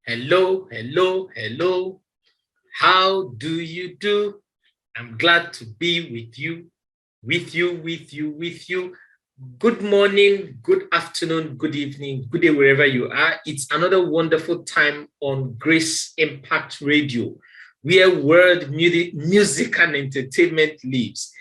Hello, hello, hello. How do you do? I'm glad to be with you, with you. Good morning, good afternoon, good evening, good day, wherever you are. It's another wonderful time on Grace Impact Radio, where world music and entertainment lives.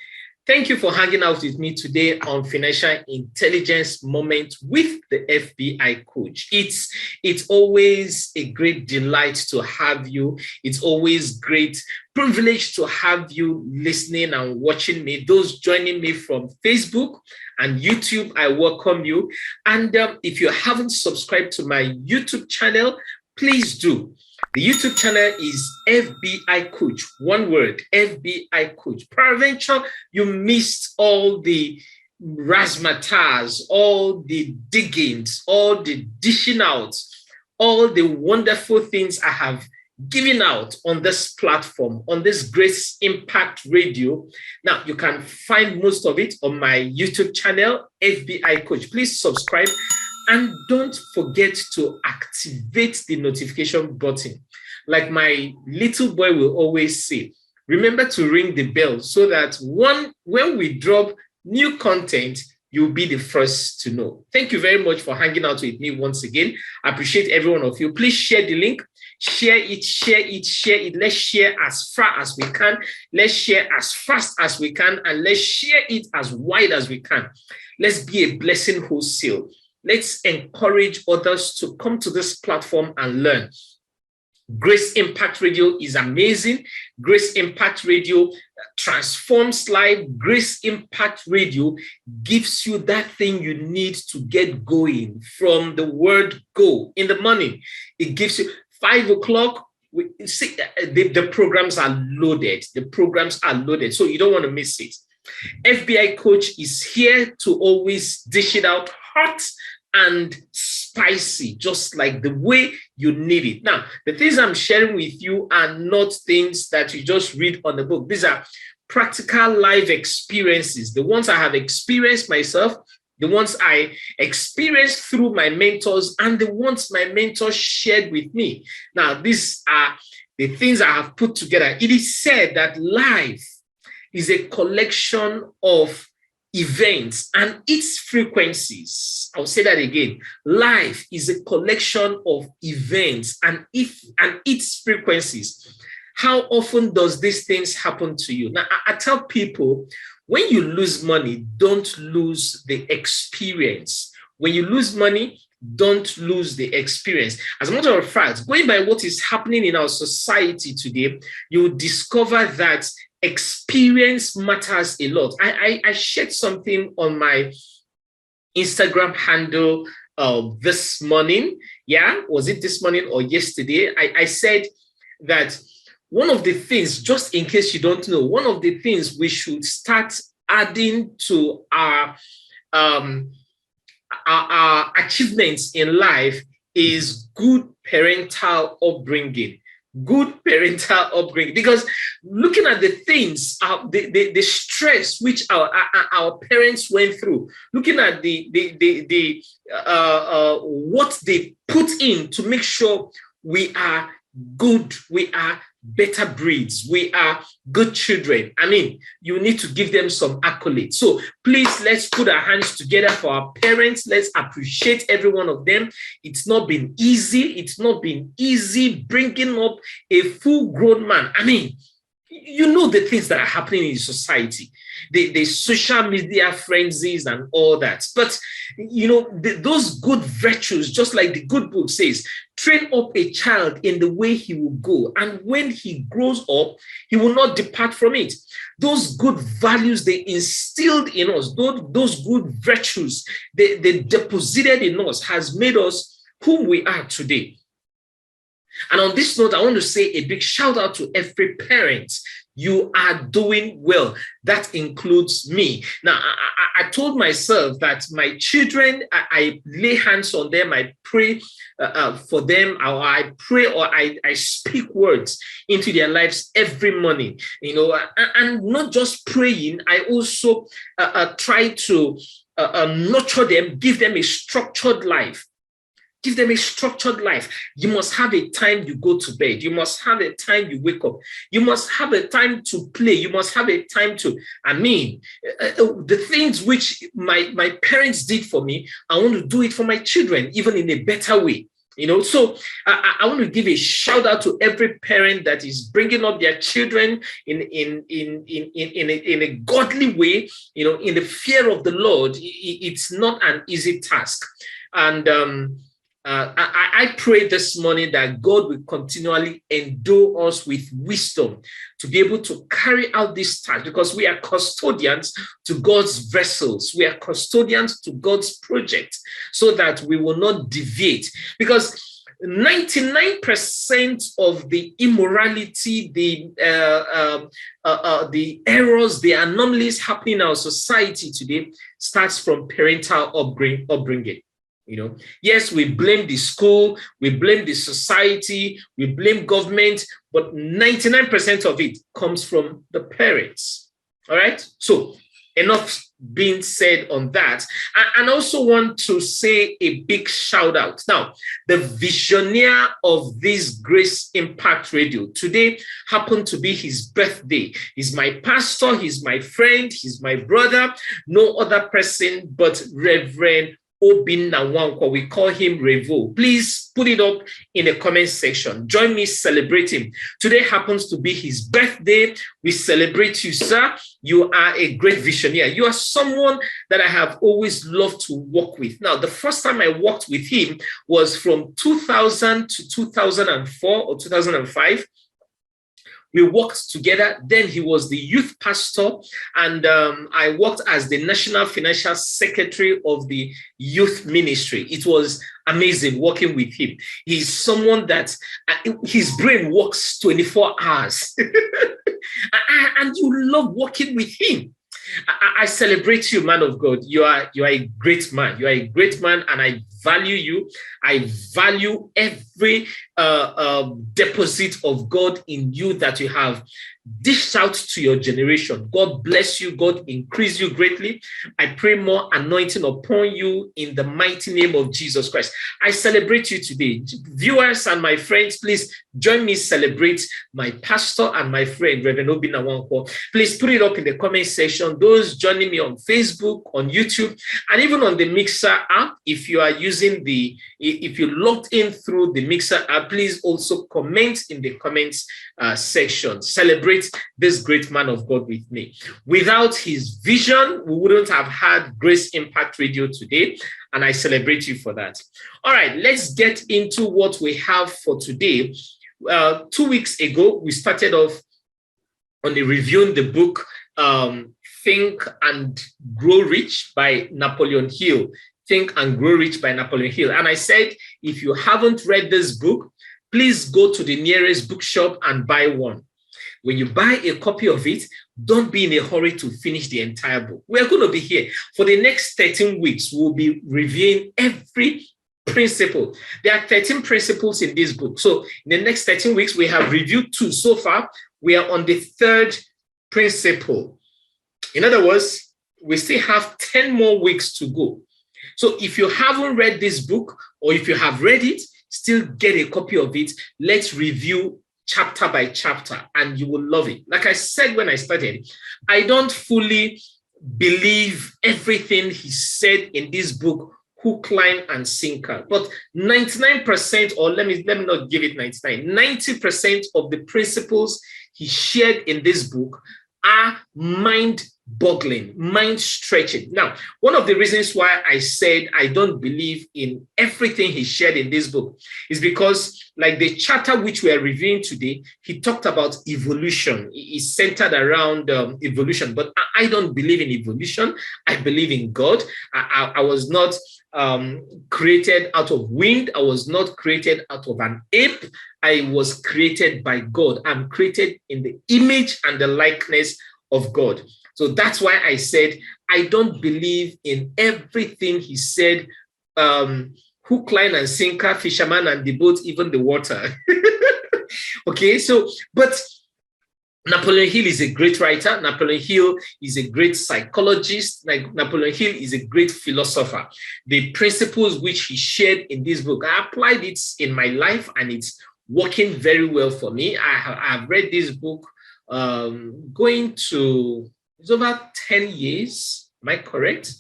Thank you for hanging out with me today on Financial Intelligence Moment with the FBI coach. It's always a great delight to have you. It's always great privilege to have you listening and watching me. Those joining me from Facebook and YouTube, I welcome you. And if you haven't subscribed to my YouTube channel, please do. The YouTube channel is FBI Coach. One word, FBI Coach. Peradventure, you missed all the razzmatazz, all the diggings, all the dishing out, all the wonderful things I have given out on this platform, on this Grace Impact Radio. Now, you can find most of it on my YouTube channel, FBI Coach. Please subscribe. And don't forget to activate the notification button. Like my little boy will always say, remember to ring the bell so that when we drop new content, you'll be the first to know. Thank you very much for hanging out with me once again. I appreciate every one of you. Please share the link. Share it, share it, share it. Let's share as far as we can. Let's share as fast as we can. And let's share it as wide as we can. Let's be a blessing wholesale. Let's encourage others to come to this platform and learn. Grace Impact Radio is amazing. Grace Impact Radio transforms life. Grace Impact Radio gives you that thing you need to get going from the word go in the morning. It gives you 5 o'clock. The programs are loaded. The programs are loaded, so you don't want to miss it. FBI Coach is here to always dish it out hot and spicy, just like the way you need it. Now, the things I'm sharing with you are not things that you just read on the book. These are practical life experiences, the ones I have experienced myself, the ones I experienced through my mentors, and the ones my mentors shared with me. Now, these are the things I have put together. It is said that life is a collection of events and its frequencies. I'll say that again. Life is a collection of events and its frequencies. How often does these things happen to you? Now, I tell people, when you lose money, don't lose the experience. When you lose money, don't lose the experience. As a matter of fact, going by what is happening in our society today, you will discover that experience matters a lot. I shared something on my Instagram handle this morning. Yeah, was it this morning or yesterday? I said that one of the things, just in case you don't know, one of the things we should start adding to our achievements in life is good parental upbringing. Good parental upbringing, because looking at the things, the stress which our parents went through, looking at what they put in to make sure we are good, we are better breeds, we are good children. I mean, you need to give them some accolades. So please, let's put our hands together for our parents. Let's appreciate every one of them. It's not been easy. It's not been easy bringing up a full-grown man. I mean, you know the things that are happening in society, the social media frenzies and all that. But, you know, those good virtues, just like the good book says, train up a child in the way he will go. And when he grows up, he will not depart from it. Those good values they instilled in us, those good virtues they deposited in us has made us who we are today. And on this note, I want to say a big shout out to every parent. You are doing well. That includes me. Now, I told myself that my children, I lay hands on them, I pray for them, or I pray or I speak words into their lives every morning, you know, and not just praying, I also try to nurture them, give them a structured life. Give them a structured life. You must have a time you go to bed. You must have a time you wake up. You must have a time to play. You must have a time to, the things which my parents did for me, I want to do it for my children, even in a better way. So I want to give a shout out to every parent that is bringing up their children in a godly way, in the fear of the Lord. It's not an easy task. And I pray this morning that God will continually endow us with wisdom to be able to carry out this task, because we are custodians to God's vessels. We are custodians to God's project, so that we will not deviate. Because 99% of the immorality, the errors, the anomalies happening in our society today starts from parental upbringing. Yes, we blame the school, we blame the society, we blame government, but 99% of it comes from the parents. All right. So enough being said on that. And I also want to say a big shout out. Now, the visionary of this Grace Impact Radio today happened to be his birthday. He's my pastor, he's my friend, he's my brother, no other person but Reverend Obin Nawankwo. We call him Revo. Please put it up in the comment section. Join me celebrating. Today happens to be his birthday. We celebrate you, sir. You are a great visionary. You are someone that I have always loved to work with. Now, the first time I worked with him was from 2000 to 2004 or 2005. We worked together. Then he was the youth pastor, and I worked as the National Financial Secretary of the youth ministry. It was amazing working with him. He's someone that his brain works 24 hours. And you love working with him. I celebrate you, man of God. You are a great man. You are a great man, and I value you. I value every deposit of God in you that you have dished out to your generation. God bless you. God increase you greatly. I pray more anointing upon you in the mighty name of Jesus Christ. I celebrate you today. Viewers and my friends, please join me celebrate my pastor and my friend, Reverend Obin Nawankwo. Please put it up in the comment section. Those joining me on Facebook, on YouTube, and even on the Mixer app, if you are using if you logged in through the Mixer app, please also comment in the comments section. Celebrate this great man of God with me. Without his vision, we wouldn't have had Grace Impact Radio today, and I celebrate you for that. All right, let's get into what we have for today. 2 weeks ago, we started off on reviewing the book Think and Grow Rich by Napoleon Hill. Think and Grow Rich by Napoleon Hill. And I said, if you haven't read this book, please go to the nearest bookshop and buy one. When you buy a copy of it, don't be in a hurry to finish the entire book. We're going to be here for the next 13 weeks. We'll be reviewing every principle. There are 13 principles in this book. So in the next 13 weeks, we have reviewed 2 so far. We are on the 3rd principle. In other words, we still have 10 more weeks to go. So if you haven't read this book, or if you have read it, still get a copy of it. Let's review chapter by chapter, and you will love it. Like I said when I started, I don't fully believe everything he said in this book, hook, line, and sinker. But 99%, or let me not give it 99, 90% of the principles he shared in this book are mind-boggling, mind-stretching. Now, one of the reasons why I said I don't believe in everything he shared in this book is because, like the chapter which we are reviewing today, he talked about evolution. It's centered around evolution, but I don't believe in evolution. I believe in God. I was not created out of wind. I was not created out of an ape. I was created by God. I'm created in the image and the likeness of God. So that's why I said I don't believe in everything he said. Hook, line, and sinker, fisherman and the boat, even the water. Okay, so, but Napoleon Hill is a great writer. Napoleon Hill is a great psychologist. Like Napoleon Hill is a great philosopher. The principles which he shared in this book, I applied it in my life, and it's working very well for me. I've read this book going to, it's over 10 years. Am I correct?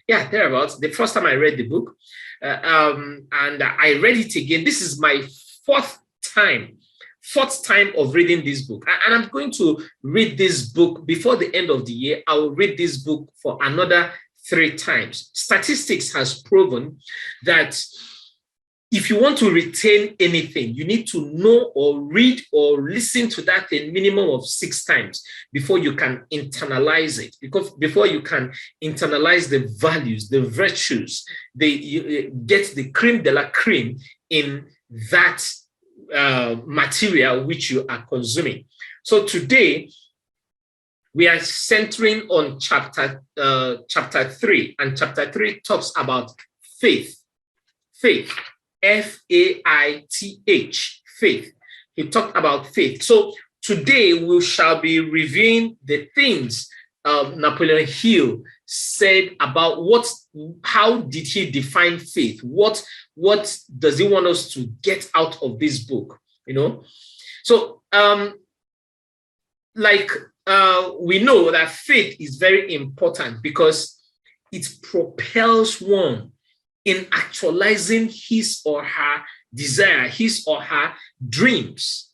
Thereabouts. The first time I read the book, and I read it again. This is my fourth time of reading this book. And I'm going to read this book before the end of the year. I will read this book for another 3 times. Statistics has proven that if you want to retain anything, you need to know or read or listen to that a minimum of 6 times before you can internalize it. Because before you can internalize the values, the virtues, you get the creme de la creme in that material which you are consuming. So today we are centering on chapter 3, and chapter 3 talks about faith. Faith, F-A-I-T-H, faith. He talked about faith. So today we shall be reviewing the things Napoleon Hill said about how did he define faith? What does he want us to get out of this book? So we know that faith is very important because it propels one in actualizing his or her desire, his or her dreams.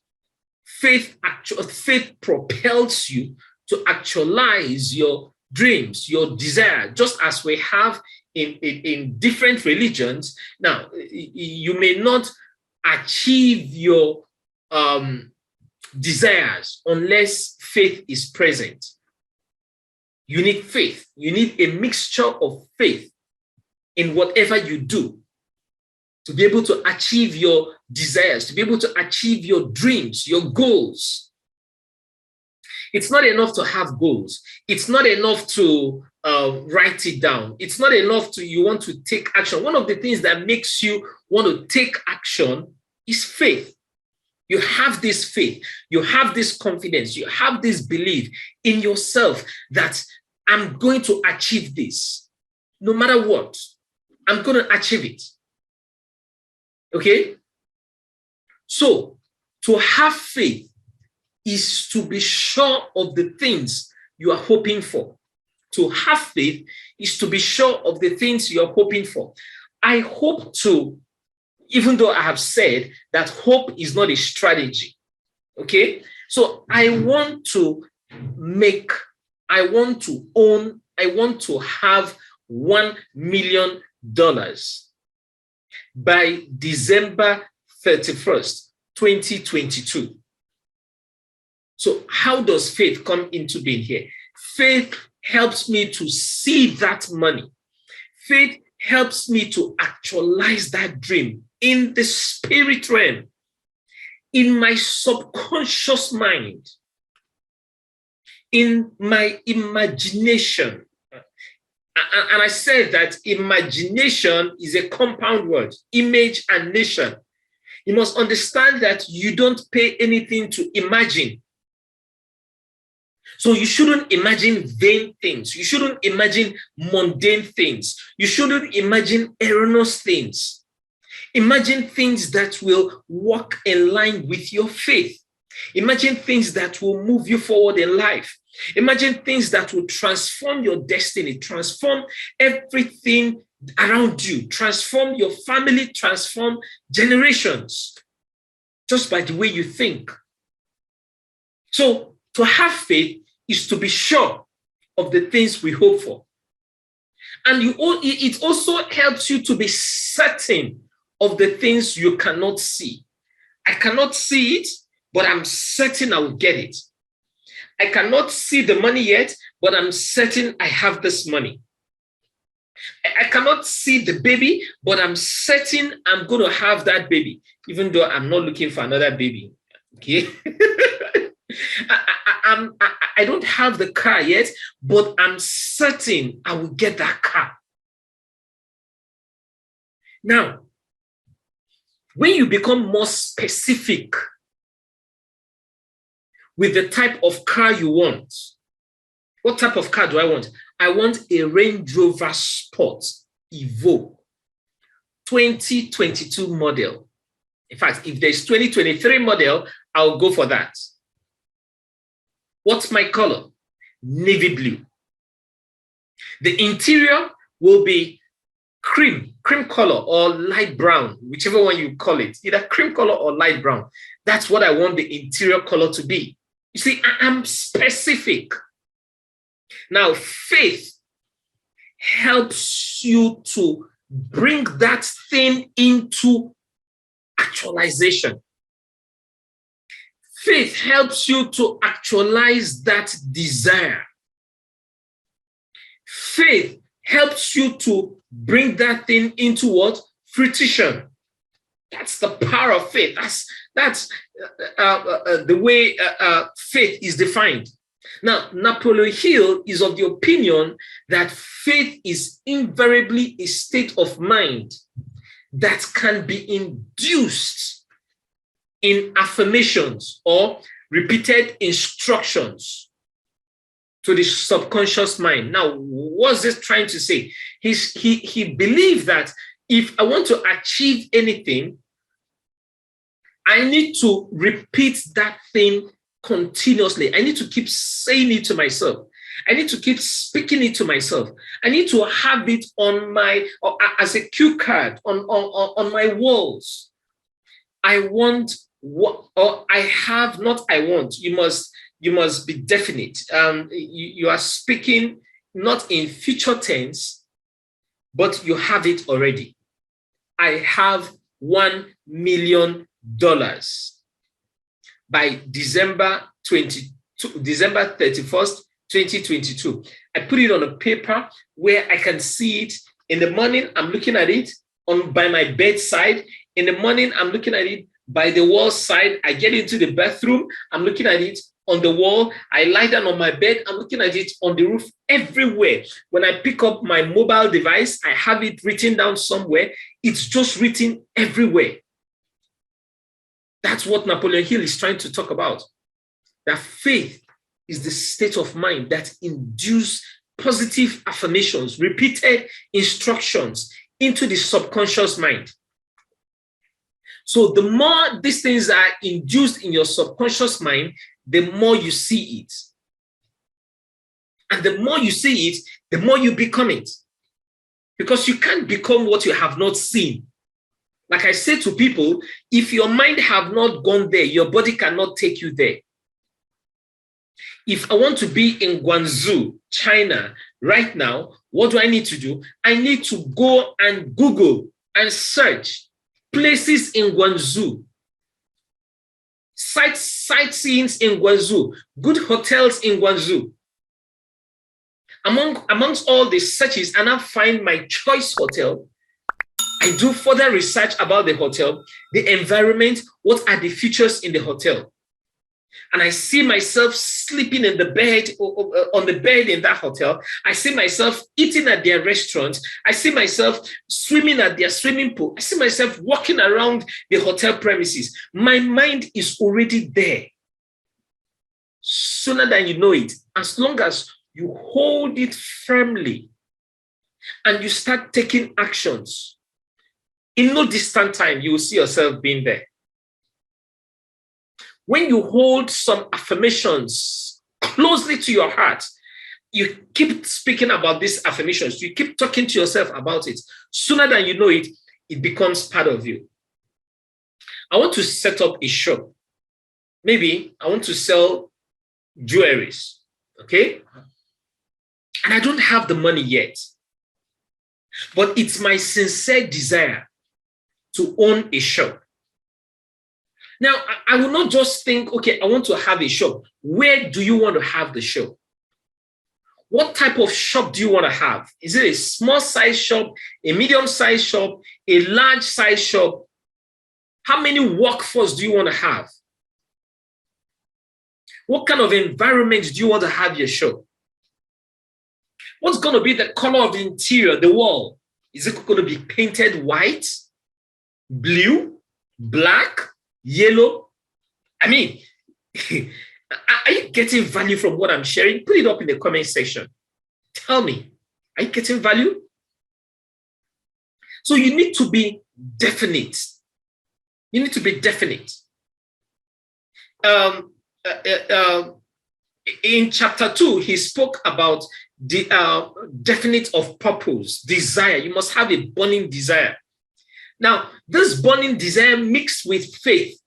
Faith propels you to actualize your dreams, your desire, just as we have in different religions. Now, you may not achieve your desires unless faith is present. You need faith. You need a mixture of faith in whatever you do to be able to achieve your desires, to be able to achieve your dreams, your goals. It's not enough to have goals. It's not enough to write it down. It's not enough you want to take action. One of the things that makes you want to take action is faith. You have this faith. You have this confidence. You have this belief in yourself that I'm going to achieve this. No matter what, I'm going to achieve it. Okay? So, to have faith is to be sure of the things you are hoping for. To have faith is to be sure of the things you are hoping for. I hope to, even though I have said that hope is not a strategy, okay? So I want to have $1 million by December 31st, 2022. So how does faith come into being here? Faith helps me to see that money. Faith helps me to actualize that dream in the spirit realm, in my subconscious mind, in my imagination. And I said that imagination is a compound word, image and nation. You must understand that you don't pay anything to imagine. So you shouldn't imagine vain things. You shouldn't imagine mundane things. You shouldn't imagine erroneous things. Imagine things that will walk in line with your faith. Imagine things that will move you forward in life. Imagine things that will transform your destiny, transform everything around you, transform your family, transform generations, just by the way you think. So to have faith is to be sure of the things we hope for. And it also helps you to be certain of the things you cannot see. I cannot see it, but I'm certain I will get it. I cannot see the money yet, but I'm certain I have this money. I cannot see the baby, but I'm certain I'm going to have that baby, even though I'm not looking for another baby. Okay? I don't have the car yet, but I'm certain I will get that car. Now, when you become more specific with the type of car you want. What type of car do I want? I want a Range Rover Sport Evoque 2022 model. In fact, if there's 2023 model, I'll go for that. What's my color? Navy blue. The interior will be cream color or light brown, whichever one you call it, either cream color or light brown. That's what I want the interior color to be. You see, I'm specific. Now, faith helps you to bring that thing into actualization. Faith helps you to actualize that desire. Faith helps you to bring that thing into what? Fruition. That's the power of faith. That's the way faith is defined. Now, Napoleon Hill is of the opinion that faith is invariably a state of mind that can be induced in affirmations or repeated instructions to the subconscious mind. Now, what's this trying to say? He believed that if I want to achieve anything, I need to repeat that thing continuously. I need to keep saying it to myself. I need to keep speaking it to myself. I need to have it on my, or as a cue card on my walls. I want what, or I have, not I want. You must be definite. You are speaking not in future tense, but you have it already. I have $1 million by December 31st, 2022. I put it on a paper where I can see it. In the morning, I'm looking at it by my bedside. In the morning, I'm looking at it by the wall side. I get into the bathroom, I'm looking at it on the wall. I lie down on my bed, I'm looking at it on the roof, everywhere. When I pick up my mobile device, I have it written down somewhere. It's just written everywhere. That's what Napoleon Hill is trying to talk about. That faith is the state of mind that induces positive affirmations, repeated instructions into the subconscious mind. So the more these things are induced in your subconscious mind, the more you see it. And the more you see it, the more you become it. Because you can't become what you have not seen. Like I say to people, if your mind have not gone there, your body cannot take you there. If I want to be in Guangzhou, China, right now, what do I need to do? I need to go and Google and search places in Guangzhou, sightseeings in Guangzhou, good hotels in Guangzhou. Amongst all the searches, and I find my choice hotel. I do further research about the hotel, the environment, what are the features in the hotel. And I see myself sleeping in the bed, on the bed in that hotel. I see myself eating at their restaurant. I see myself swimming at their swimming pool. I see myself walking around the hotel premises. My mind is already there. Sooner than you know it, as long as you hold it firmly and you start taking actions, in no distant time, you will see yourself being there. When you hold some affirmations closely to your heart, you keep speaking about these affirmations, you keep talking to yourself about it. Sooner than you know it, it becomes part of you. I want to set up a shop. Maybe I want to sell jewelries, okay? And I don't have the money yet. But it's my sincere desire to own a shop. Now, I will not just think, okay, I want to have a shop. Where do you want to have the shop? What type of shop do you want to have? Is it a small size shop, a medium size shop, a large size shop? How many workforce do you want to have? What kind of environment do you want to have your shop? What's going to be the color of the interior, the wall? Is it going to be painted white, blue, black, yellow? I mean, Are you getting value from what I'm sharing? Put it up in the comment section. Tell me, are you getting value? So you need to be definite. You need to be definite. In chapter 2, he spoke about the definite of purpose, desire. You must have a burning desire. Now, this burning desire mixed with faith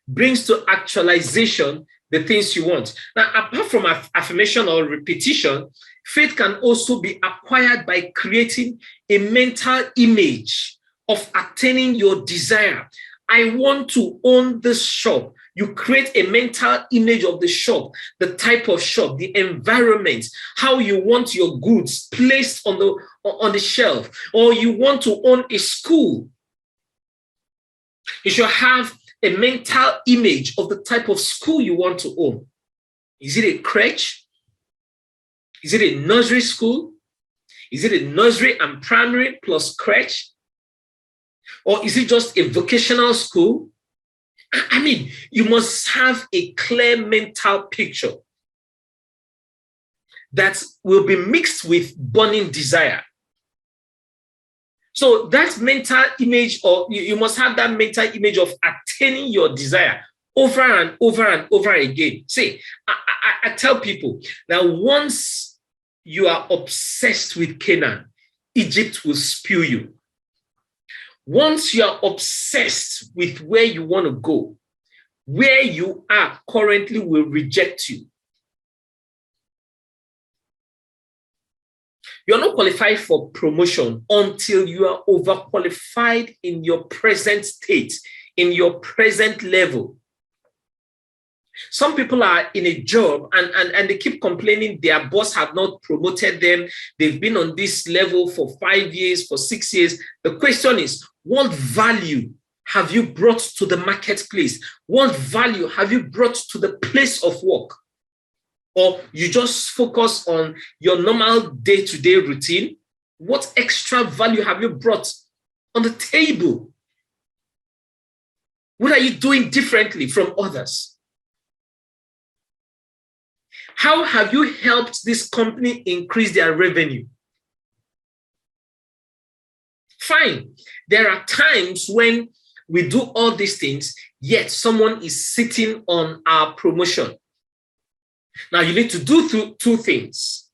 brings to actualization the things you want. Now, apart from affirmation or repetition, faith can also be acquired by creating a mental image of attaining your desire. I want to own this shop. You create a mental image of the shop, the type of shop, the environment, how you want your goods placed on the shelf, or you want to own a school. You should have a mental image of the type of school you want to own. Is it a crèche? Is it a nursery school? Is it a nursery and primary plus crèche? Or is it just a vocational school? I mean, you must have a clear mental picture that will be mixed with burning desire. So that mental image, or you must have that mental image of attaining your desire over and over and over again. See, I tell people that once you are obsessed with Canaan, Egypt will spew you. Once you are obsessed with where you want to go, where you are currently will reject you. You're not qualified for promotion until you are overqualified in your present state, in your present level. Some people are in a job and they keep complaining their boss have not promoted them. They've been on this level for 5 years, for 6 years. The question is, what value have you brought to the marketplace? What value have you brought to the place of work? Or you just focus on your normal day-to-day routine? What extra value have you brought on the table? What are you doing differently from others? How have you helped this company increase their revenue? Fine. There are times when we do all these things, yet someone is sitting on our promotion. Now, you need to do two things.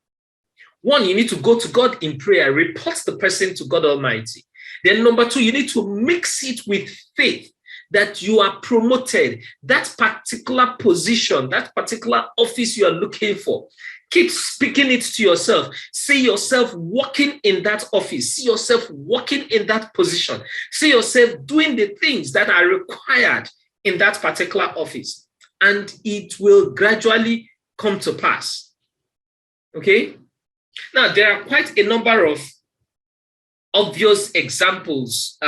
One, you need to go to God in prayer, report the person to God Almighty. Then number two, you need to mix it with faith that you are promoted, that particular position, that particular office you are looking for. Keep speaking it to yourself. See yourself working in that office. See yourself working in that position. See yourself doing the things that are required in that particular office. And it will gradually come to pass. Okay? Now, there are quite a number of obvious examples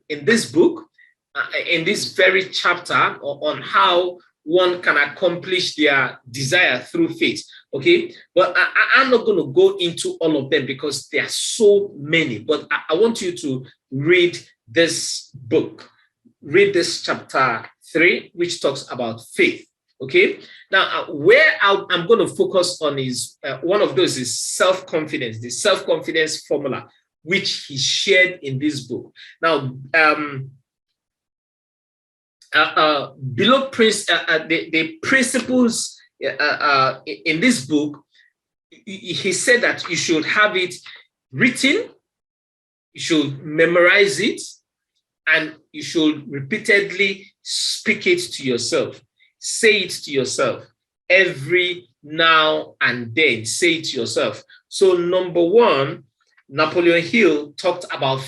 in this book, in this very chapter, on how one can accomplish their desire through faith. Okay, but I'm not going to go into all of them because there are so many. But I want you to read this book, read this chapter 3, which talks about faith. Okay, now where I'm going to focus on is one of those is self-confidence, the self-confidence formula, which he shared in this book. Now, below the principles in this book, he said that you should have it written, you should memorize it, and you should repeatedly speak it to yourself. Say it to yourself every now and then. Say it to yourself. So number one, Napoleon Hill talked about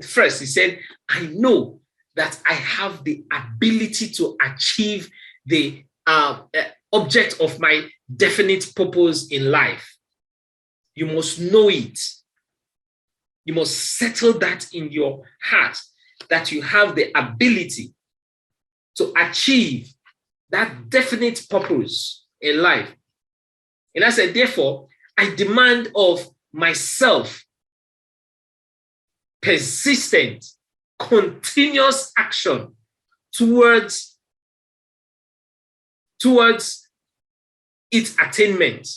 first. He said, I know that I have the ability to achieve the object of my definite purpose in life. You must know it. You must settle that in your heart, that you have the ability to achieve that definite purpose in life. And I said, therefore, I demand of myself persistent, continuous action towards It's attainment.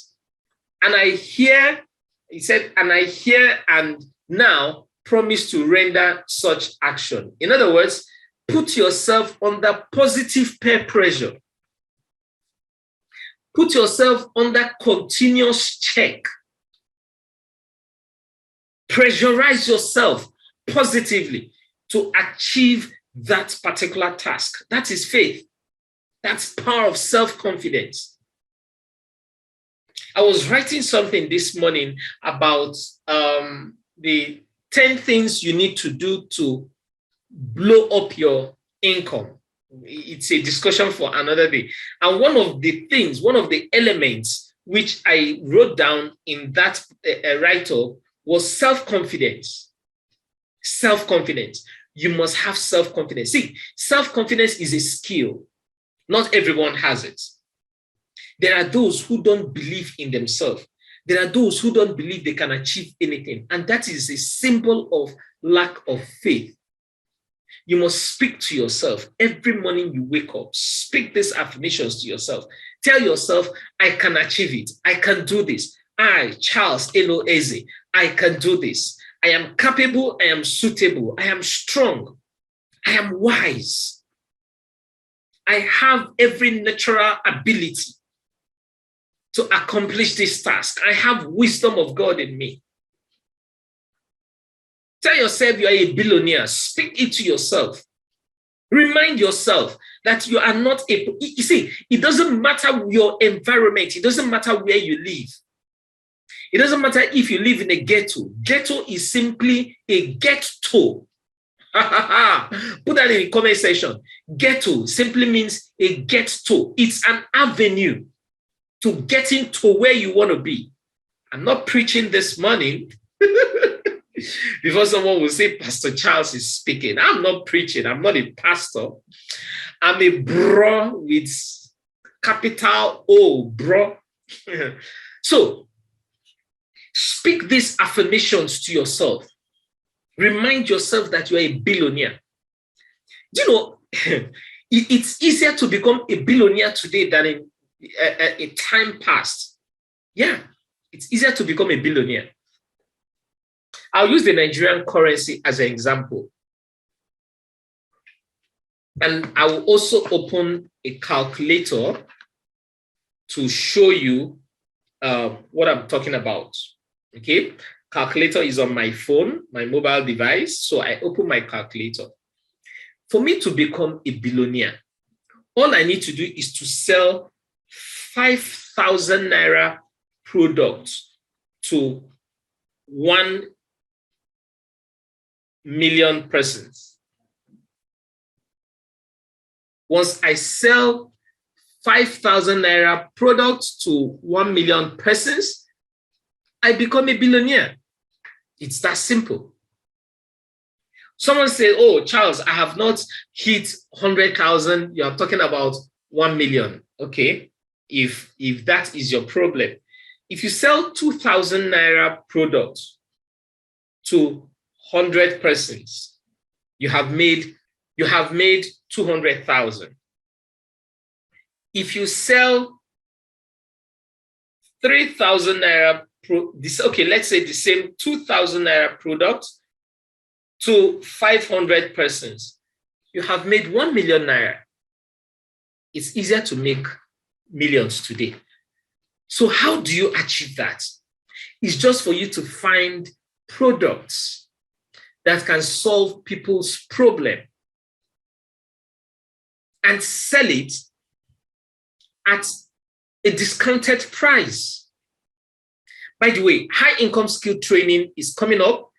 And I hear, he said, and I hear and now promise to render such action. In other words, put yourself under positive peer pressure. Put yourself under continuous check. Pressurize yourself positively to achieve that particular task. That is faith. That's power of self-confidence. I was writing something this morning about the 10 things you need to do to blow up your income. It's a discussion for another day. And one of the elements which I wrote down in that write-up was self-confidence. Self-confidence. You must have self-confidence. See, self-confidence is a skill. Not everyone has it. There are those who don't believe in themselves. There are those who don't believe they can achieve anything. And that is a symbol of lack of faith. You must speak to yourself. Every morning you wake up, speak these affirmations to yourself. Tell yourself, I can achieve it. I can do this. I, Charles Eze, I can do this. I am capable. I am suitable. I am strong. I am wise. I have every natural ability to accomplish this task. I have wisdom of God in me. Tell yourself you are a billionaire. Speak it to yourself. Remind yourself that you are not a... You see, it doesn't matter your environment. It doesn't matter where you live. It doesn't matter if you live in a ghetto. Ghetto is simply a ghetto. Put that in the comment section. Ghetto simply means a ghetto. It's an avenue to getting to where you want to be. I'm not preaching this morning before someone will say Pastor Charles is speaking. I'm not preaching. I'm not a pastor. I'm a bro with capital O, bro. So speak these affirmations to yourself. Remind yourself that you are a billionaire. Do you know, it's easier to become a billionaire today than in a time past. Yeah, it's easier to become a billionaire. I'll use the Nigerian currency as an example. And I will also open a calculator to show you what I'm talking about. Okay, calculator is on my phone, my mobile device. So I open my calculator. For me to become a billionaire, all I need to do is to sell 5,000 naira products to 1 million persons. Once I sell 5,000 naira products to 1 million persons, I become a billionaire. It's that simple. Someone said, oh, Charles, I have not hit 100,000. You're talking about 1 million. Okay, if that is your problem. If you sell 2,000 naira products to 100 persons, you have made 200,000. If you sell 3,000 naira, let's say the same 2,000 naira product to 500 persons, you have made 1 million naira. It's easier to make millions today. So how do you achieve that? It's just for you to find products that can solve people's problem and sell it at a discounted price. By the way, high income skill training is coming up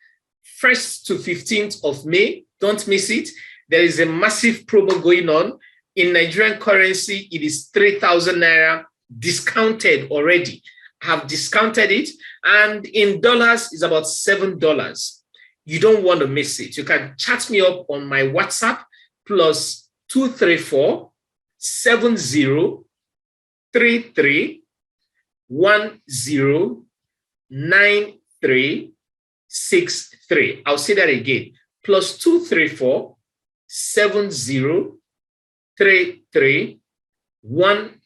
1st to 15th of May. Don't miss it. There is a massive promo going on. In Nigerian currency, it is 3,000 naira discounted already. I have discounted it. And in dollars, it's about $7. You don't want to miss it. You can chat me up on my WhatsApp plus 234 70 33 10 9363. I'll say that again. Plus 234 70 33 10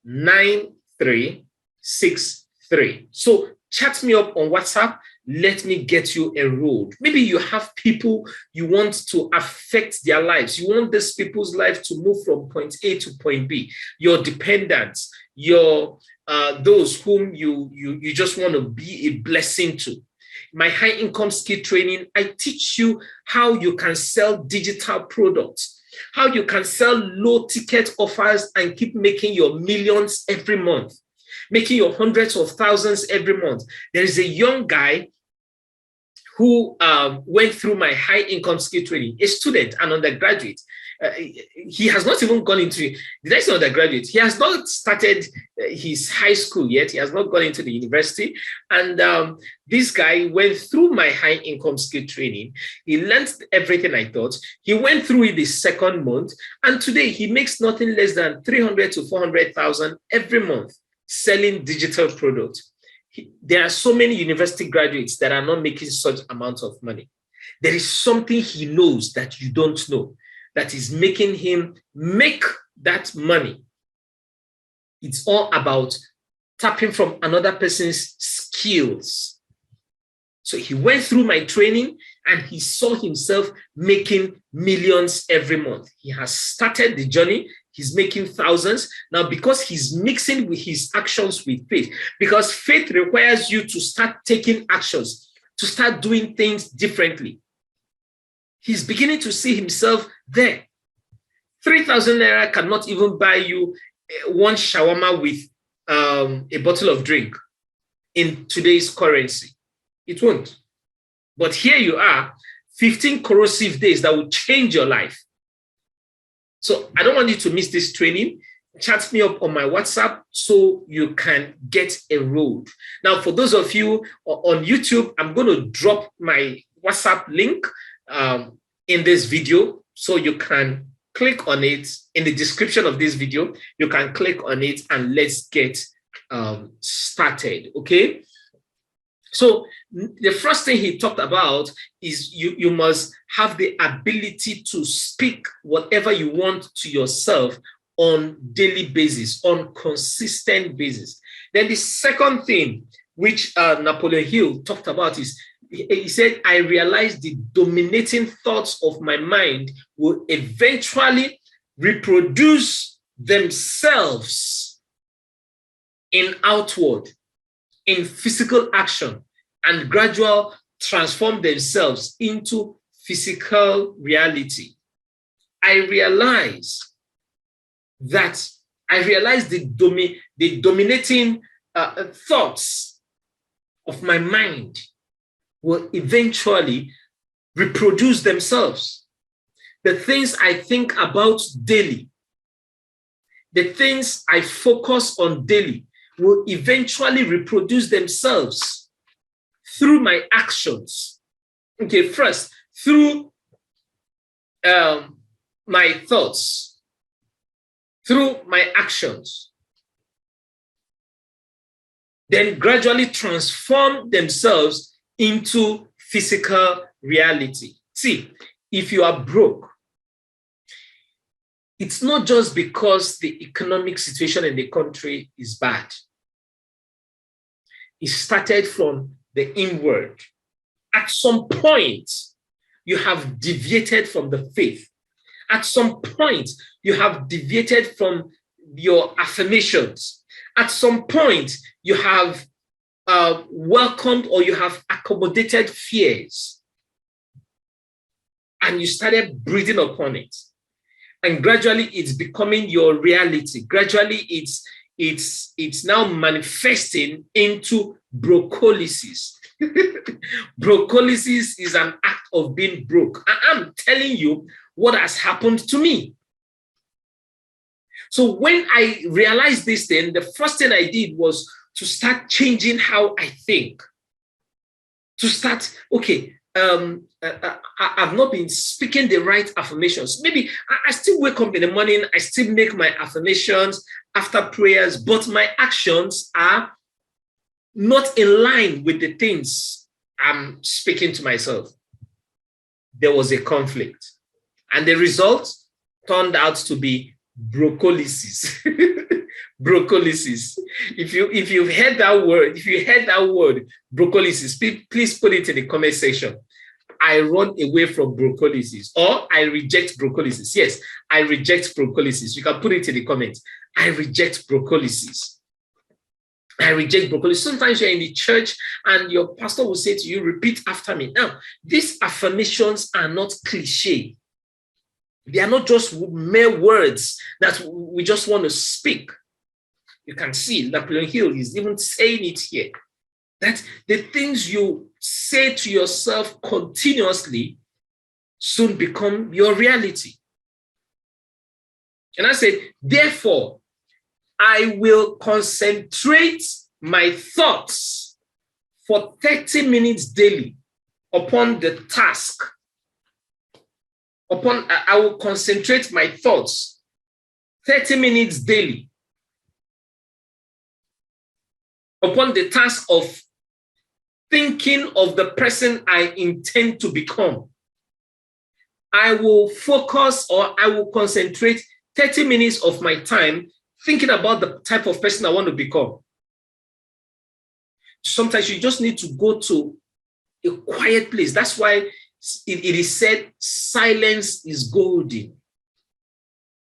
9363. So chat me up on WhatsApp. Let me get you a road. Maybe you have people you want to affect their lives. You want these people's life to move from point A to point B. Your dependents, your those whom you just want to be a blessing to. My high income skill training, I teach you how you can sell digital products, how you can sell low ticket offers and keep making your millions every month, making your hundreds of thousands every month. There is a young guy who went through my high income skill training, a student, an undergraduate. He has not even gone into, did I say undergraduate? He has not started his high school yet. He has not gone into the university. And this guy went through my high income skill training. He learned everything I taught. He went through it the second month. And today he makes nothing less than 300 to 400,000 every month selling digital products. There are so many university graduates that are not making such amount of money. There is something he knows that you don't know that is making him make that money. It's all about tapping from another person's skills. So he went through my training and he saw himself making millions every month. He has started the journey. He's making thousands. Now, because he's mixing with his actions with faith, because faith requires you to start taking actions, to start doing things differently. He's beginning to see himself there. 3,000 naira cannot even buy you one shawarma with a bottle of drink in today's currency. It won't. But here you are, 15 corrosive days that will change your life. So I don't want you to miss this training. Chat me up on my WhatsApp so you can get a road. Now, for those of you on YouTube, I'm going to drop my WhatsApp link in this video so you can click on it in the description of this video. You can click on it and let's get started, okay? So the first thing he talked about is you must have the ability to speak whatever you want to yourself on daily basis, on consistent basis. Then the second thing which Napoleon Hill talked about is, he said, I realized the dominating thoughts of my mind will eventually reproduce themselves in outward, in physical action, and gradually transform themselves into physical reality. I realized the dominating thoughts of my mind will eventually reproduce themselves. The things I think about daily, the things I focus on daily will eventually reproduce themselves through my actions. Okay, first, through my thoughts, through my actions, then gradually transform themselves into physical reality. See, if you are broke, it's not just because the economic situation in the country is bad. It started from the inward. At some point, you have deviated from the faith. At some point, you have deviated from your affirmations. At some point, you have welcomed or you have accommodated fears. And you started breathing upon it. And gradually, it's becoming your reality. Gradually, it's now manifesting into brocolysis. Brocolysis is an act of being broke. I'm telling you what has happened to me. So when I realized this thing, the first thing I did was to start changing how I think. To start, okay, I've not been speaking the right affirmations. Maybe I still wake up in the morning, I still make my affirmations after prayers, but my actions are not in line with the things I'm speaking to myself. There was a conflict. And the result turned out to be brocolysis. Broccolisis. If you've heard that word, broccolisis, please put it in the comment section. I run away from broccolisis, or I reject broccolisis. Yes, I reject broccolisis. You can put it in the comments. I reject broccolisis. I reject broccolisis. Sometimes you're in the church and your pastor will say to you, repeat after me. Now, these affirmations are not cliche. They are not just mere words that we just want to speak. You can see Napoleon Hill is even saying it here, that the things you say to yourself continuously soon become your reality. And I said, therefore, I will concentrate my thoughts for 30 minutes daily upon the task. I will concentrate my thoughts 30 minutes daily upon the task of thinking of the person I intend to become. I will focus, or I will concentrate 30 minutes of my time thinking about the type of person I want to become. Sometimes you just need to go to a quiet place. That's why it is said silence is golden.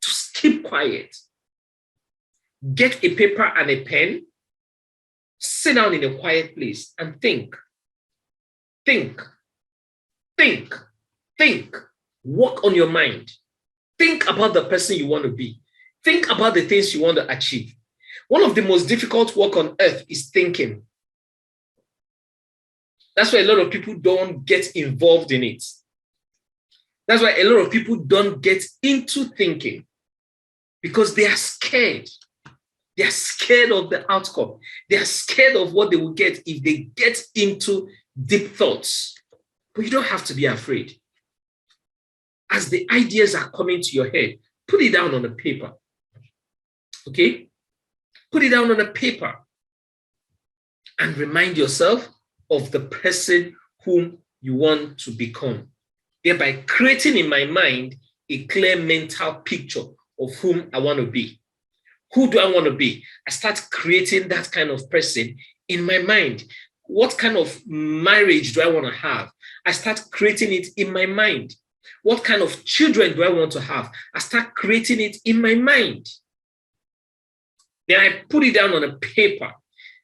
Just keep quiet. Get a paper and a pen. Sit down in a quiet place and think. Think. Think. Think. Work on your mind. Think about the person you want to be. Think about the things you want to achieve. One of the most difficult work on earth is thinking. That's why a lot of people don't get involved in it. That's why a lot of people don't get into thinking, because they are scared. They are scared of the outcome. They are scared of what they will get if they get into deep thoughts. But you don't have to be afraid. As the ideas are coming to your head, put it down on a paper. Okay? Put it down on a paper and remind yourself of the person whom you want to become, thereby creating in my mind a clear mental picture of whom I want to be. Who do I want to be? I start creating that kind of person in my mind. What kind of marriage do I want to have? I start creating it in my mind. What kind of children do I want to have? I start creating it in my mind. Then I put it down on a paper.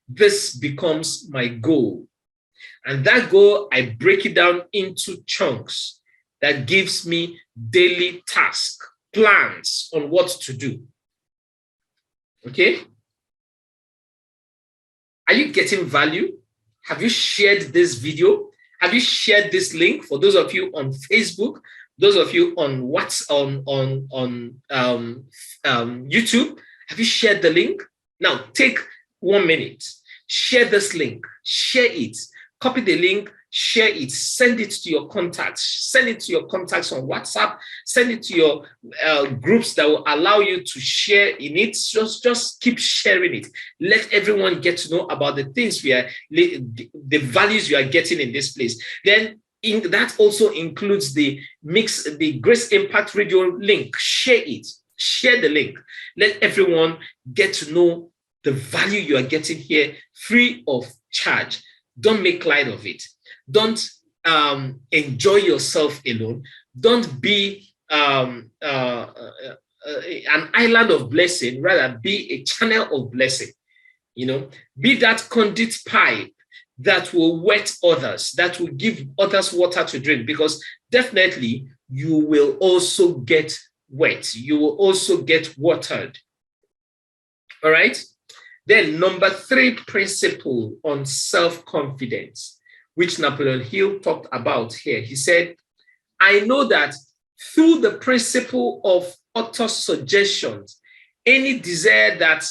This becomes my goal. And that goal, I break it down into chunks that gives me daily tasks, plans on what to do. Okay? Are you getting value? Have you shared this video? Have you shared this link? For those of you on Facebook, those of you on YouTube, have you shared the link? Now take 1 minute. Share this link. Share it. Copy the link. Share it. Send it to your contacts. Send it to your contacts on WhatsApp. Send it to your groups that will allow you to share in it. Just keep sharing it. Let everyone get to know about the things the values you are getting in this place. Then that also includes the Grace Impact Radio link. Share it. Share the link. Let everyone get to know the value you are getting here free of charge. Don't make light of it. Don't enjoy yourself alone. Don't be an island of blessing. Rather, be a channel of blessing. Be that conduit pipe that will wet others, that will give others water to drink, because definitely you will also get wet. You will also get watered. All right? Then number 3 principle on self-confidence, which Napoleon Hill talked about here. He said, I know that through the principle of auto-suggestions, any desire that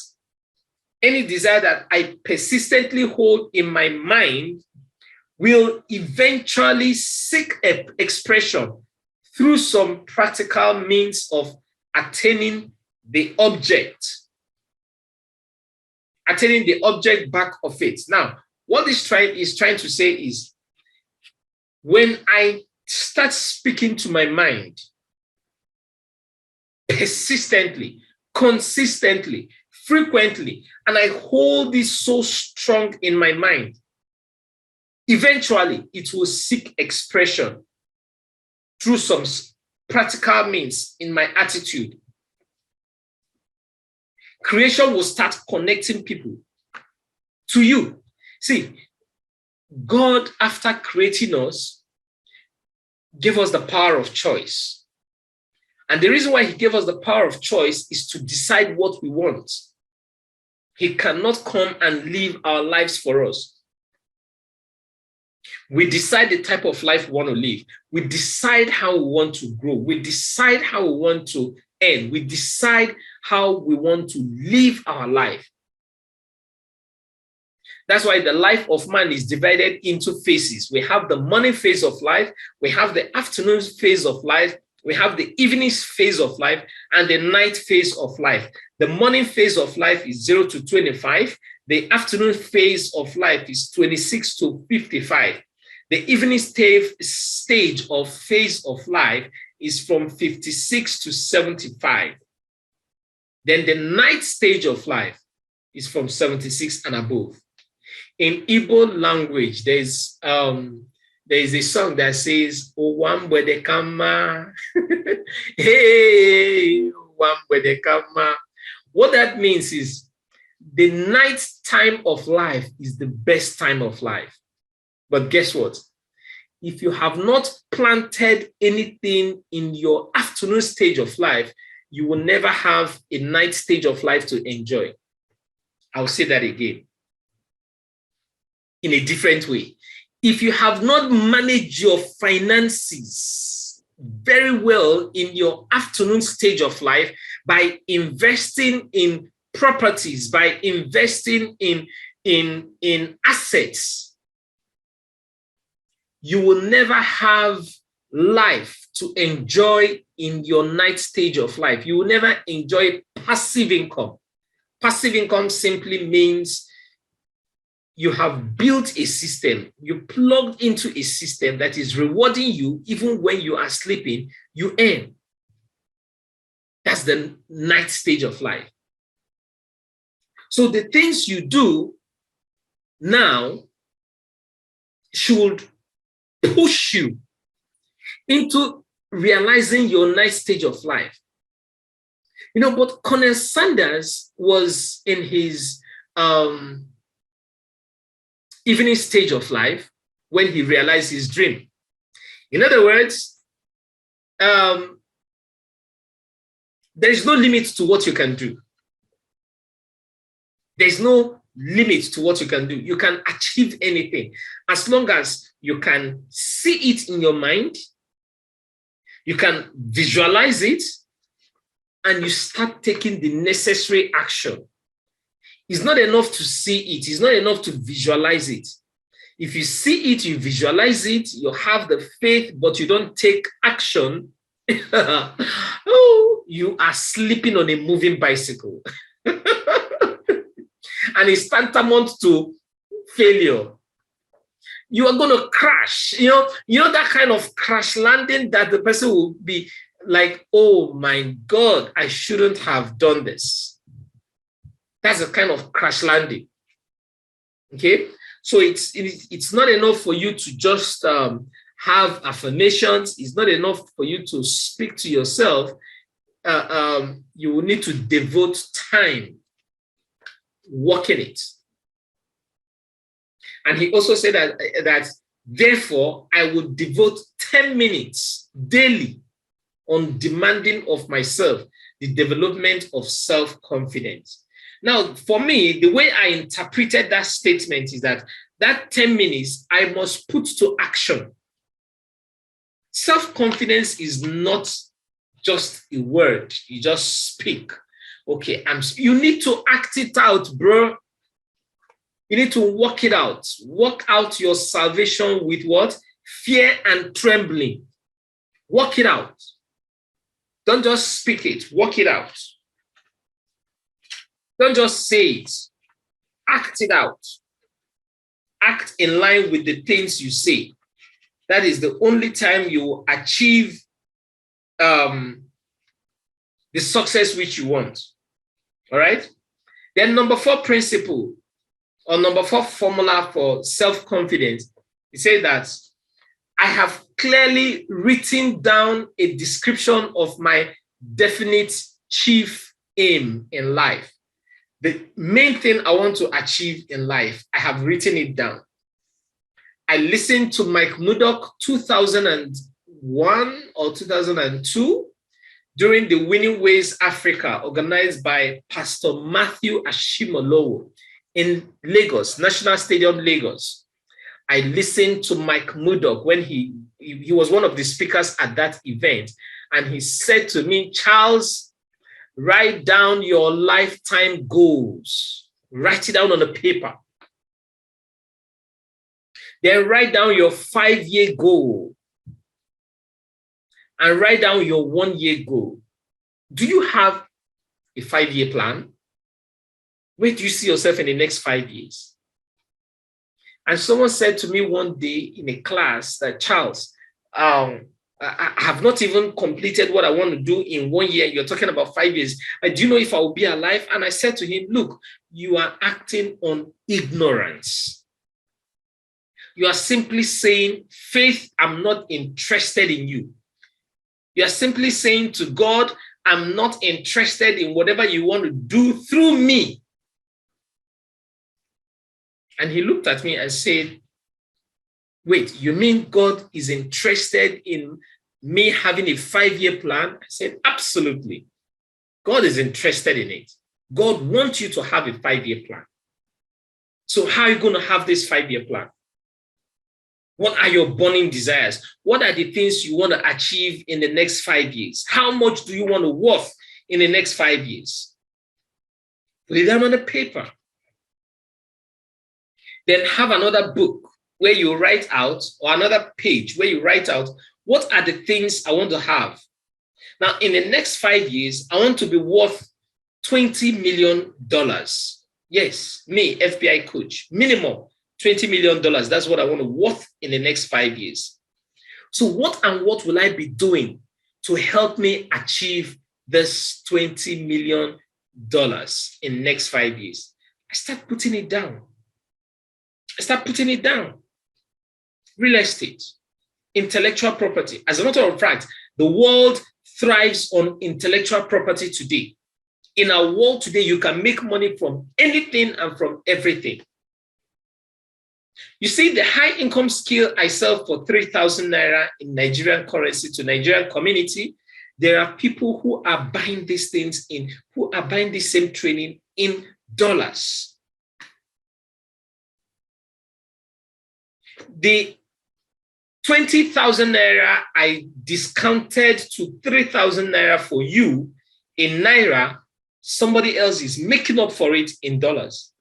I persistently hold in my mind will eventually seek expression through some practical means of attaining the object back of it. Now, what this is trying to say is, when I start speaking to my mind persistently, consistently, frequently, and I hold this so strong in my mind, eventually it will seek expression through some practical means in my attitude. Creation will start connecting people to you. See, God, after creating us, gave us the power of choice. And the reason why he gave us the power of choice is to decide what we want. He cannot come and live our lives for us. We decide the type of life we want to live. We decide how we want to grow. We decide how we want to end. We decide how we want to live our life. That's why the life of man is divided into phases. We have the morning phase of life. We have the afternoon phase of life. We have the evening phase of life and the night phase of life. The morning phase of life is 0 to 25. The afternoon phase of life is 26 to 55. The evening stage of phase of life is from 56 to 75. Then the night stage of life is from 76 and above. In Igbo language, there's a song that says, "O wambwede kama." Hey, wambwede kama. What that means is the night time of life is the best time of life. But guess what? If you have not planted anything in your afternoon stage of life, you will never have a night stage of life to enjoy. I'll say that again in a different way. If you have not managed your finances very well in your afternoon stage of life by investing in properties, by investing in assets, you will never have life to enjoy in your night stage of life. You will never enjoy passive income. Passive income simply means you have built a system, you plugged into a system that is rewarding you even when you are sleeping, you earn. That's the night stage of life. So the things you do now should push you into realizing your night stage of life. You know, but Colonel Sanders was in his evening stage of life when he realized his dream. In other words, there is no limit to what you can do. There's no limit to what you can do. You can achieve anything as long as you can see it in your mind, you can visualize it, and you start taking the necessary action. It's not enough to see it. It's not enough to visualize it. If you see it, you visualize it, you have the faith, but you don't take action, oh, you are sleeping on a moving bicycle. And it's tantamount to failure. You are going to crash. You know that kind of crash landing that the person will be like, oh my God, I shouldn't have done this. That's a kind of crash landing. Okay, so it's not enough for you to just have affirmations. It's not enough for you to speak to yourself. You will need to devote time working it. And he also said that therefore I would devote 10 minutes daily on demanding of myself the development of self-confidence. Now, for me, the way I interpreted that statement is that 10 minutes I must put to action. Self-confidence is not just a word you just speak. Okay, you need to act it out, bro. You need to work it out. Work out your salvation with what? Fear and trembling. Work it out. Don't just speak it. Work it out. Don't just say it. Act it out. Act in line with the things you say. That is the only time you will achieve the success which you want. All right? Then number 4 principle, or number 4 formula for self-confidence, he said that I have clearly written down a description of my definite chief aim in life. The main thing I want to achieve in life, I have written it down. I listened to Mike Murdoch 2001 or 2002 during the Winning Ways Africa, organized by Pastor Matthew Ashimolowo in Lagos, National Stadium, Lagos. I listened to Mike Murdoch when he was one of the speakers at that event, and he said to me, Charles, write down your lifetime goals. Write it down on a paper. Then write down your 5-year goal. And write down your 1-year goal. Do you have a 5-year plan? Where do you see yourself in the next 5 years? And someone said to me one day in a class that, Charles, I have not even completed what I want to do in 1 year. You're talking about 5 years. Do you know if I will be alive? And I said to him, look, you are acting on ignorance. You are simply saying, Faith, I'm not interested in you. You are simply saying to God, I'm not interested in whatever you want to do through me. And he looked at me and said, wait, you mean God is interested in me having a 5-year plan? I said, absolutely. God is interested in it. God wants you to have a 5-year plan. So how are you going to have this 5-year plan? What are your burning desires? What are the things you want to achieve in the next 5 years? How much do you want to worth in the next 5 years? Put it down on the paper. Then have another book where you write out, or another page where you write out, what are the things I want to have? Now, in the next 5 years, I want to be worth $20 million. Yes, me, FBI coach, minimum $20 million. That's what I want to worth in the next 5 years. So what will I be doing to help me achieve this $20 million in the next 5 years? I start putting it down. Real estate, intellectual property. As a matter of fact, the world thrives on intellectual property today. In our world today, you can make money from anything and from everything. You see, the high income skill I sell for 3,000 naira in Nigerian currency to Nigerian community, there are people who are buying these things who are buying the same training in dollars. The 20,000 naira I discounted to 3,000 naira for you in naira, somebody else is making up for it in dollars.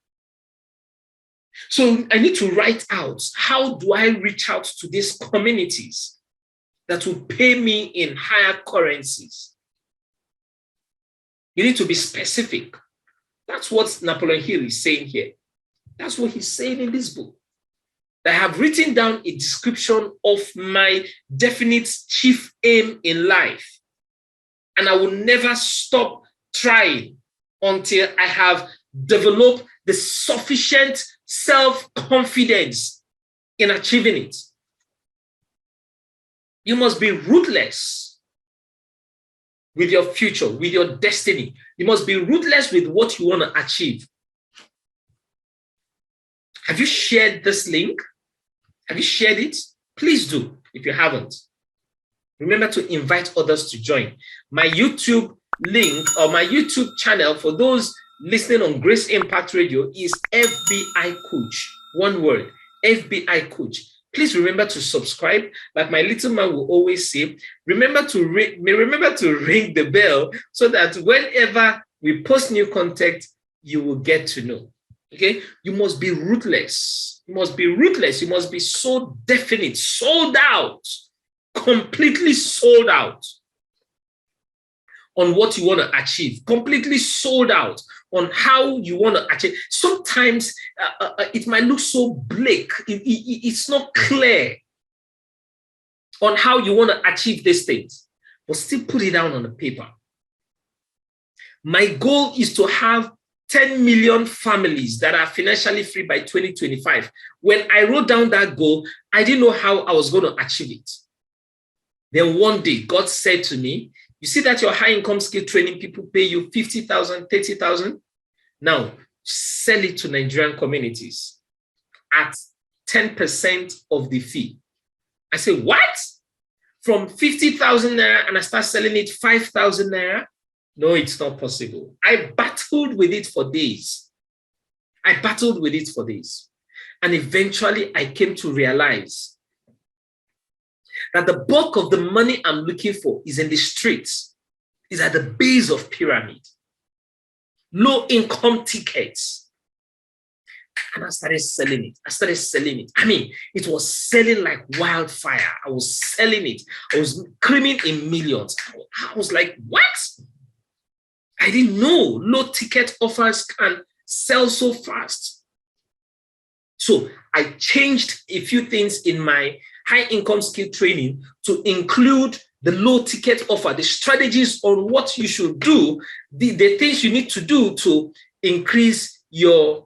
So I need to write out, how do I reach out to these communities that will pay me in higher currencies? You need to be specific. That's what Napoleon Hill is saying here. That's what he's saying in this book. I have written down a description of my definite chief aim in life. And I will never stop trying until I have developed the sufficient self-confidence in achieving it. You must be ruthless with your future, with your destiny. You must be ruthless with what you want to achieve. Have you shared this link? Have you shared it? Please do, if you haven't. Remember to invite others to join. My YouTube link, or my YouTube channel for those listening on Grace Impact Radio, is FBI Coach. One word, FBI Coach. Please remember to subscribe. Like my little man will always say, remember to ring the bell so that whenever we post new content, you will get to know. Okay? You must be ruthless. You must be ruthless. You must be so definite, sold out, completely sold out on what you want to achieve, completely sold out on how you want to achieve. Sometimes it might look so bleak. It's not clear on how you want to achieve these things, but still put it down on the paper. My goal is to have 10 million families that are financially free by 2025. When I wrote down that goal, I didn't know how I was going to achieve it. Then one day, God said to me, you see that your high income skill training people pay you 50,000, 30,000? Now, sell it to Nigerian communities at 10% of the fee. I say, what? From 50,000 naira and I start selling it 5,000 naira? No, it's not possible. I battled with it for days. And eventually I came to realize that the bulk of the money I'm looking for is in the streets, is at the base of pyramid. Low income tickets. And I started selling it. I mean, it was selling like wildfire. I was selling it. I was creaming in millions. I was like, what? I didn't know low ticket offers can sell so fast. So I changed a few things in my high income skill training to include the low ticket offer, the strategies on what you should do, the things you need to do to increase your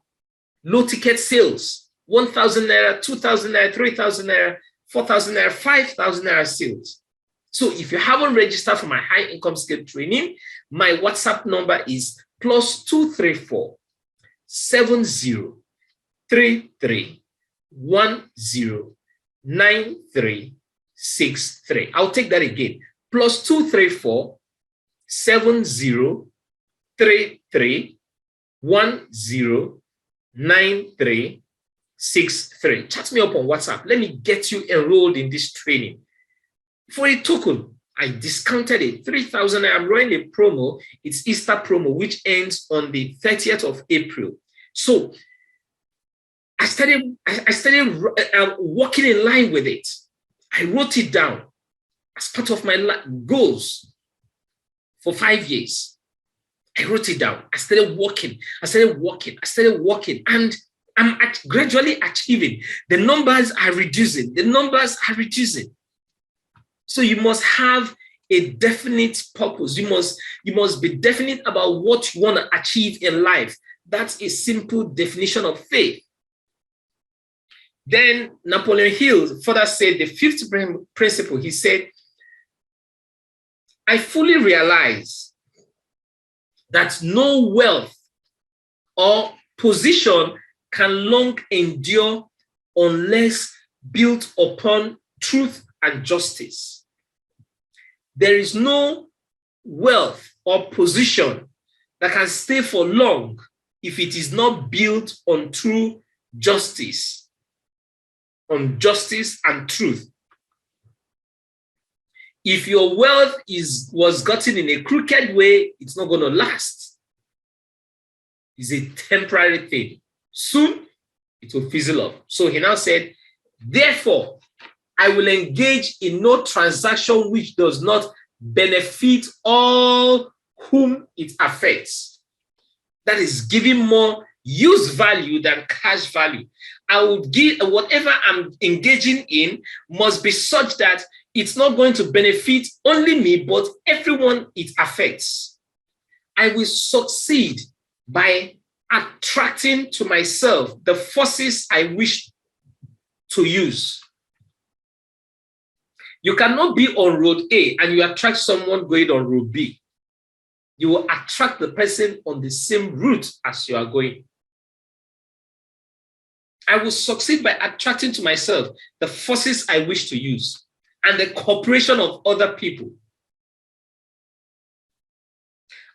low ticket sales. 1,000 naira, 2,000 naira, 3,000 naira, 4,000 naira, 5,000 naira sales. So if you haven't registered for my high income skill training, my WhatsApp number is +234 7033 109363. I'll take that again. +234 7033 109363. Chat me up on WhatsApp. Let me get you enrolled in this training. For a token, I discounted it, 3,000. I'm running a promo. It's Easter promo, which ends on the 30th of April. So I started walking in line with it. I wrote it down as part of my goals for 5 years. I wrote it down. I started walking, and I'm gradually achieving. The numbers are reducing. So you must have a definite purpose. You must be definite about what you want to achieve in life. That's a simple definition of faith. Then Napoleon Hill further said the fifth principle. He said, I fully realize that no wealth or position can long endure unless built upon truth and justice. There is no wealth or position that can stay for long if it is not built on true justice, on justice and truth. If your wealth was gotten in a crooked way, it's not going to last. It's a temporary thing. Soon, it will fizzle off. So he now said, therefore, I will engage in no transaction which does not benefit all whom it affects. That is giving more use value than cash value. I would give whatever I'm engaging in must be such that it's not going to benefit only me, but everyone it affects. I will succeed by attracting to myself the forces I wish to use. You cannot be on road A and you attract someone going on road B. You will attract the person on the same route as you are going. I will succeed by attracting to myself the forces I wish to use and the cooperation of other people.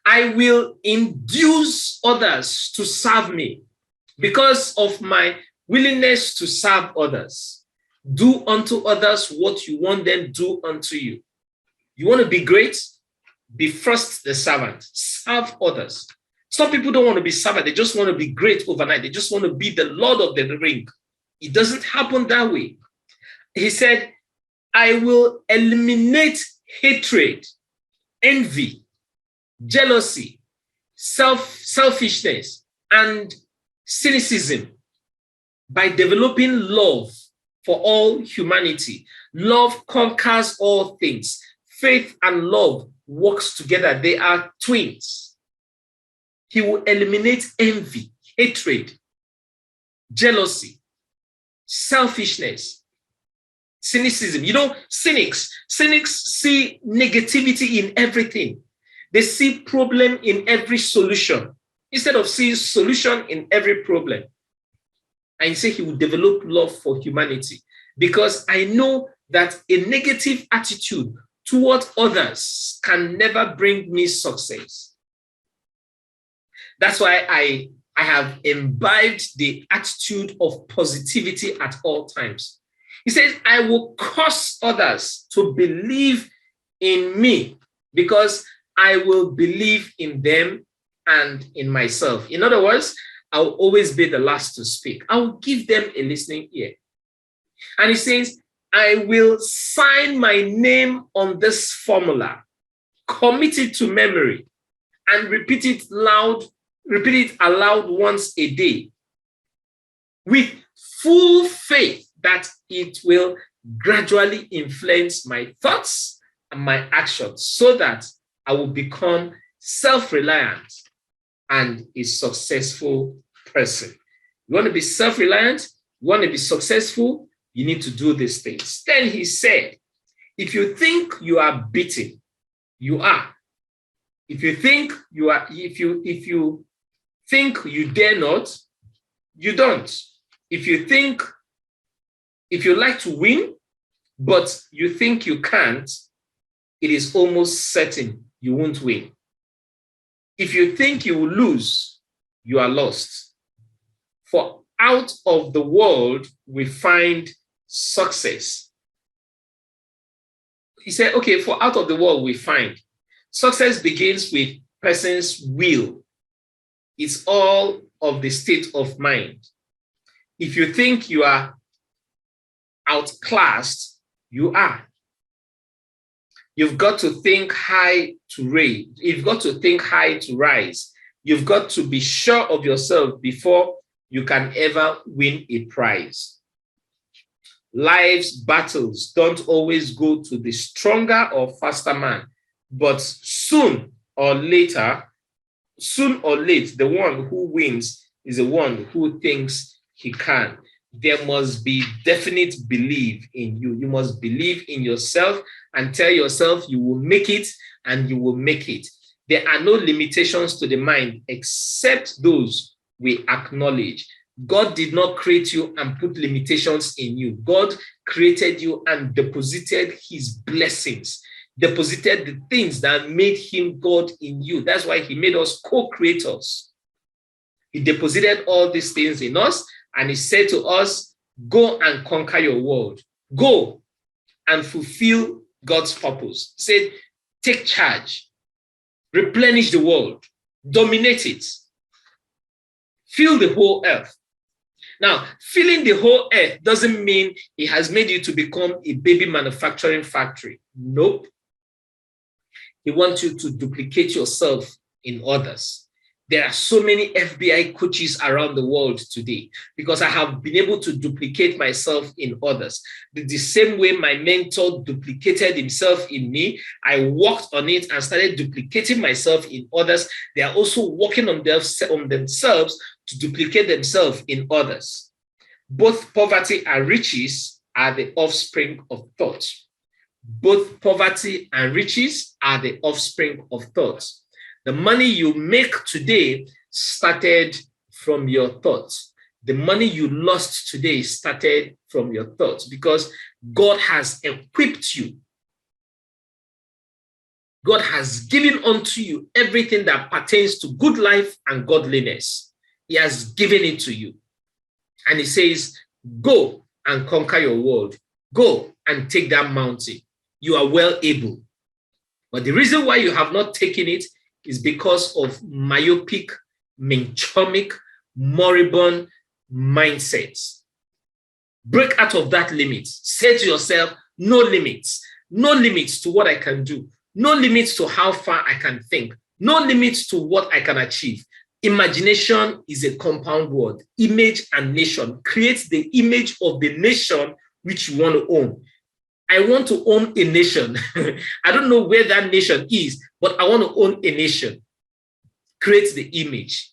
I will induce others to serve me because of my willingness to serve others. Do unto others what you want them to do unto you. You want to be great? Be first the servant. Serve others. Some people don't want to be servant. They just want to be great overnight. They just want to be the Lord of the ring. It doesn't happen that way. He said, I will eliminate hatred, envy, jealousy, selfishness, and cynicism by developing love for all humanity. Love conquers all things. Faith and love works together. They are twins. He will eliminate envy, hatred, jealousy, selfishness, cynicism. You know, cynics see negativity in everything. They see problem in every solution instead of seeing solution in every problem. And he said he will develop love for humanity, because I know that a negative attitude toward others can never bring me success. That's why I have imbibed the attitude of positivity at all times. He says, I will cause others to believe in me because I will believe in them and in myself. In other words, I'll always be the last to speak. I will give them a listening ear. And he says, I will sign my name on this formula, commit it to memory, and repeat it aloud once a day, with full faith that it will gradually influence my thoughts and my actions, so that I will become self-reliant and a successful person. You want to be self-reliant? You want to be successful? You need to do these things. Then he said, if you think you are beaten, you are. If you think you are, if you think you dare not, you don't. If you like to win, but you think you can't, it is almost certain you won't win. If you think you will lose, you are lost. For out of the world, we find success. He said, okay, for out of the world, we find. Success begins with person's will. It's all of the state of mind. If you think you are outclassed, you are. You've got to think high to raise. You've got to think high to rise. You've got to be sure of yourself before you can ever win a prize. Life's battles don't always go to the stronger or faster man, but soon or late, the one who wins is the one who thinks he can. There must be definite belief in you. You must believe in yourself and tell yourself you will make it, and you will make it. There are no limitations to the mind except those we acknowledge. God did not create you and put limitations in you. God created you and deposited his blessings, deposited the things that made him God in you. That's why he made us co-creators. He deposited all these things in us, and he said to us, go and conquer your world. Go and fulfill God's purpose. He said, take charge, replenish the world, dominate it, fill the whole earth. Now, filling the whole earth doesn't mean he has made you to become a baby manufacturing factory. Nope. He wants you to duplicate yourself in others. There are so many FBI coaches around the world today because I have been able to duplicate myself in others. The same way my mentor duplicated himself in me, I worked on it and started duplicating myself in others. They are also working on themselves to duplicate themselves in others. Both poverty and riches are the offspring of thought. Both poverty and riches are the offspring of thoughts. The money you make today started from your thoughts. The money you lost today started from your thoughts, because God has equipped you. God has given unto you everything that pertains to good life and godliness. He has given it to you. And he says, go and conquer your world. Go and take that mountain. You are well able. But the reason why you have not taken it is because of myopic, menchomic, moribund mindsets. Break out of that limit. Say to yourself, no limits. No limits to what I can do. No limits to how far I can think. No limits to what I can achieve. Imagination is a compound word. Image and nation. Create the image of the nation which you want to own. I want to own a nation. I don't know where that nation is, but I want to own a nation. create the image.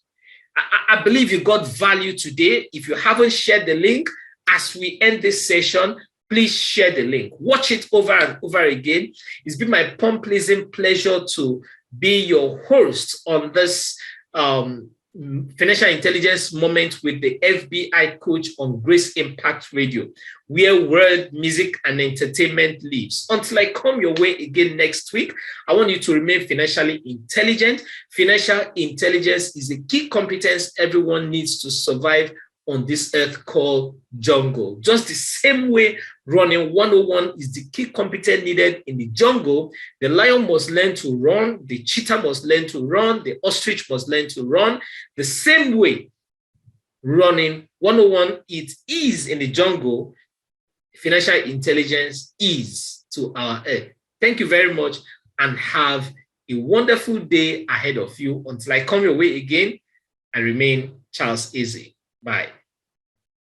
I believe you got value today. If you haven't shared the link, as we end this session, please share the link. Watch it over and over again. It's been my pleasing pleasure to be your host on this financial intelligence moment with the FBI coach on Grace Impact Radio, where word, music, and entertainment lives. Until I come your way again next week, I want you to remain financially intelligent. Financial intelligence is a key competence everyone needs to survive on this earth called jungle. Just the same way running 101 is the key competence needed in the jungle, the lion must learn to run, the cheetah must learn to run, the ostrich must learn to run. The same way running 101 it is in the jungle, financial intelligence is to our earth. Thank you very much and have a wonderful day ahead of you. Until I come your way again, I remain Charles Eze. Bye.